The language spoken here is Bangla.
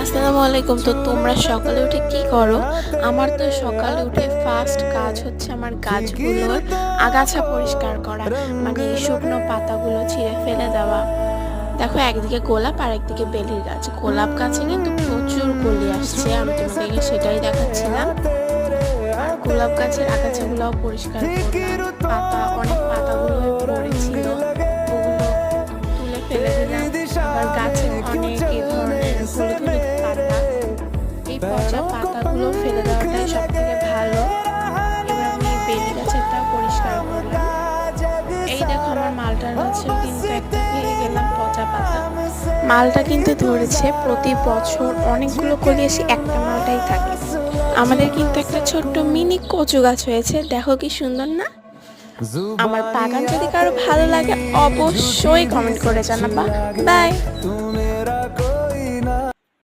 আসসালামু আলাইকুম। তো তোমরা সকালে উঠে কি করো? আমার তো সকালে উঠে ফার্স্ট কাজ হচ্ছে আমার গাছগুলোর আগাছা পরিষ্কার করা, মানে শুকনো পাতাগুলো ছিঁড়ে ফেলে দেওয়া। দেখো, একদিকে গোলাপ আর একদিকে বেলির গাছ। গোলাপ গাছে কিন্তু প্রচুর কলি আসছে, আমি তোমাদেরকে সেটাই দেখাচ্ছিলাম। আর গোলাপ গাছের আগাছাগুলোও পরিষ্কার করলাম। অনেক পাতাগুলো পড়েছিল, ওগুলো তুলে ফেলে দিলাম। আবার গাছে অনেক এই ধরনের হলুদ হলুদ পাতা, এই পচা পাতাগুলো ফেলে দেওয়াটাই সব থেকে ভালো। এবার আমি বেলি গাছেরটাও পরিষ্কার করলাম। এই দেখো, আমার মালটার গাছেও কিন্তু একটা পেয়ে গেলাম পচা পাতা। মালটা কিন্তু ধরেছে, প্রতি বছর অনেকগুলো কলি এসে একটা মালটাই থাকে। আমাদের কিন্তু একটা ছোট্ট মিনি কচু গাছ হয়েছে, দেখো কি সুন্দর না? আমার বাগান যদি কারো ভালো লাগে অবশ্যই কমেন্ট করে জানাবা। বাই।